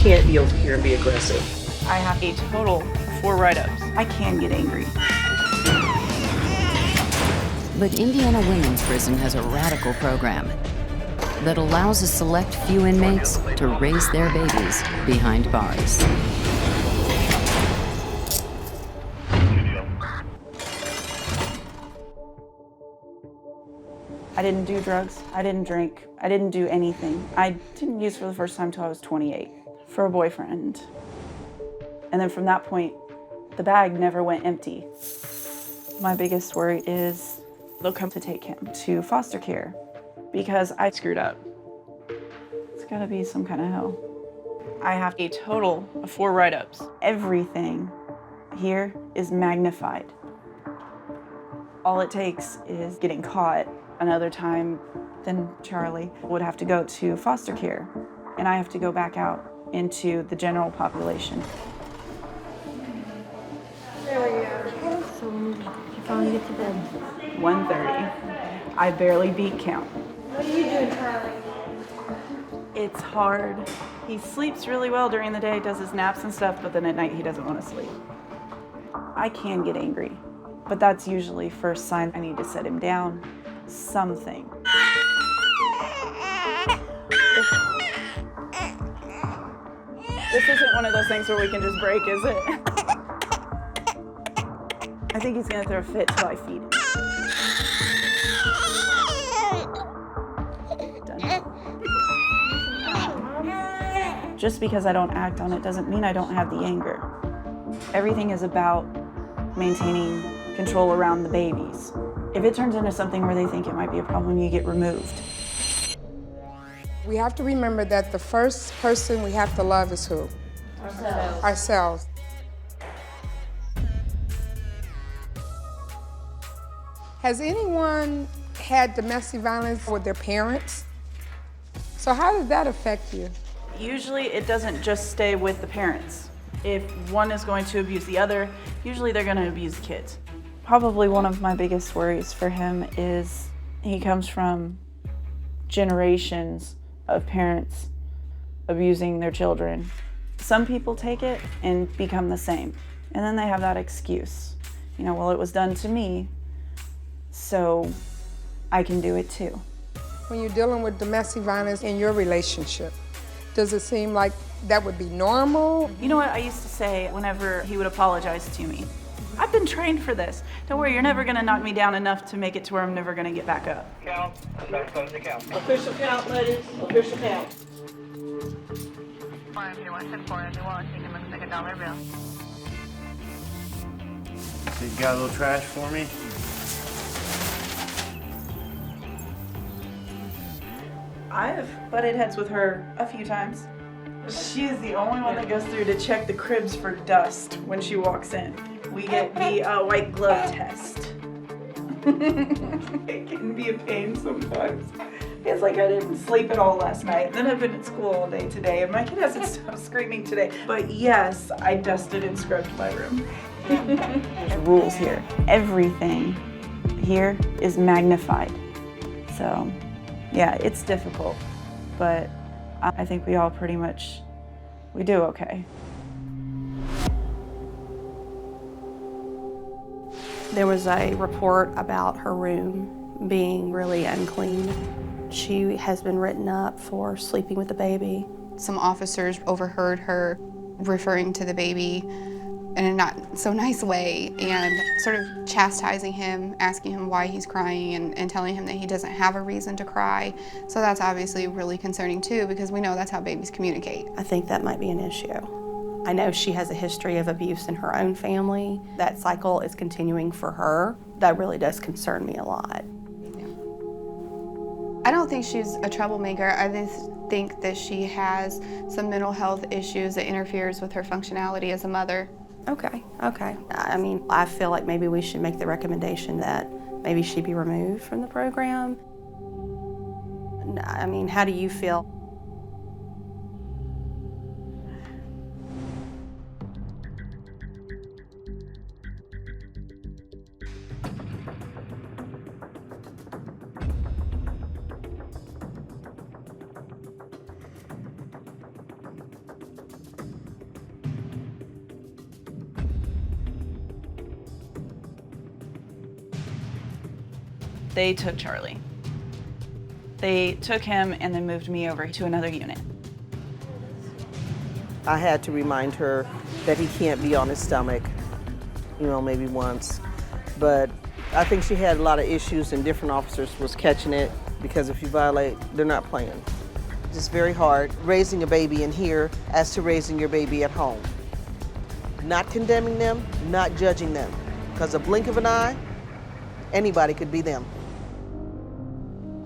can't kneel here and be aggressive. I have a total of 4 write-ups. I can get angry. But Indiana Women's Prison has a radical program that allows a select few inmates to raise their babies behind bars. I didn't do drugs. I didn't drink. I didn't do anything. I didn't use for the first time until I was 28 for a boyfriend. And then from that point, the bag never went empty. My biggest worry is they'll come to take him to foster care because I screwed up. It's gotta be some kind of hell. I have a total of 4 write-ups. Everything here is magnified. All it takes is getting caught. Another time, then Charlie would have to go to foster care, and I have to go back out into the general population. There we go. So you finally get to bed. 1:30. I barely beat count. What are you doing, Charlie? It's hard. He sleeps really well during the day, does his naps and stuff, but then at night he doesn't want to sleep. I can get angry, but that's usually first sign I need to set him down. Something. This isn't one of those things where we can just break, is it? I think he's gonna throw a fit till I feed him. Done. Just because I don't act on it doesn't mean I don't have the anger. Everything is about maintaining control around the babies. If it turns into something where they think it might be a problem, you get removed. We have to remember that the first person we have to love is who? Ourselves. Has anyone had domestic violence with their parents? So how did that affect you? Usually it doesn't just stay with the parents. If one is going to abuse the other, usually they're going to abuse the kids. Probably one of my biggest worries for him is he comes from generations of parents abusing their children. Some people take it and become the same, and then they have that excuse. You know, well, it was done to me, so I can do it too. When you're dealing with domestic violence in your relationship, does it seem like that would be normal? You know what I used to say whenever he would apologize to me? I've been trained for this. Don't worry, you're never gonna knock me down enough to make it to where I'm never gonna get back up. Count. Official count, ladies. Official count. If you want to for if you want, you can look like $1 bill. So you got a little trash for me? I've butted heads with her a few times. She is the only one that goes through to check the cribs for dust when she walks in. We get the white glove test. It can be a pain sometimes. It's like I didn't sleep at all last night. Then I've been at school all day today, and my kid hasn't stopped screaming today. But yes, I dusted and scrubbed my room. There's rules here. Everything here is magnified. So, yeah, it's difficult, but I think we all pretty much, we do okay. There was a report about her room being really unclean. She has been written up for sleeping with the baby. Some officers overheard her referring to the baby in a not so nice way and sort of chastising him, asking him why he's crying and telling him that he doesn't have a reason to cry. So that's obviously really concerning too, because we know that's how babies communicate. I think that might be an issue. I know she has a history of abuse in her own family. That cycle is continuing for her. That really does concern me a lot. I don't think she's a troublemaker. I just think that she has some mental health issues that interferes with her functionality as a mother. Okay. I mean, I feel like maybe we should make the recommendation that maybe she be removed from the program. I mean, how do you feel? They took Charlie. They took him and then moved me over to another unit. I had to remind her that he can't be on his stomach, you know, maybe once. But I think she had a lot of issues and different officers was catching it because if you violate, they're not playing. It's very hard raising a baby in here as to raising your baby at home. Not condemning them, not judging them. Because a blink of an eye, anybody could be them.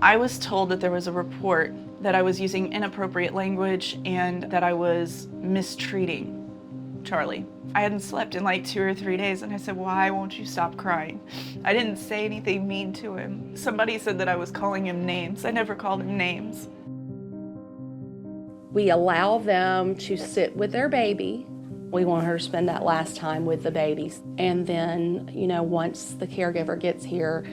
I was told that there was a report that I was using inappropriate language and that I was mistreating Charlie. I hadn't slept in like 2 or 3 days and I said, why won't you stop crying? I didn't say anything mean to him. Somebody said that I was calling him names. I never called him names. We allow them to sit with their baby. We want her to spend that last time with the babies. And then, you know, once the caregiver gets here,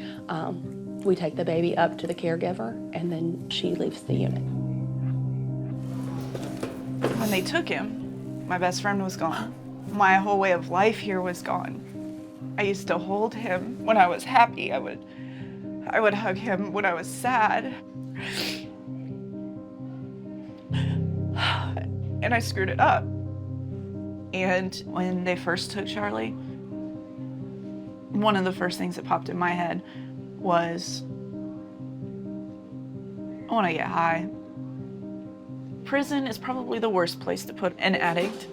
we take the baby up to the caregiver and then she leaves the unit. When they took him, my best friend was gone. My whole way of life here was gone. I used to hold him when I was happy. I would hug him when I was sad. And I screwed it up. And when they first took Charlie, one of the first things that popped in my head was, I want to get high. Prison is probably the worst place to put an addict.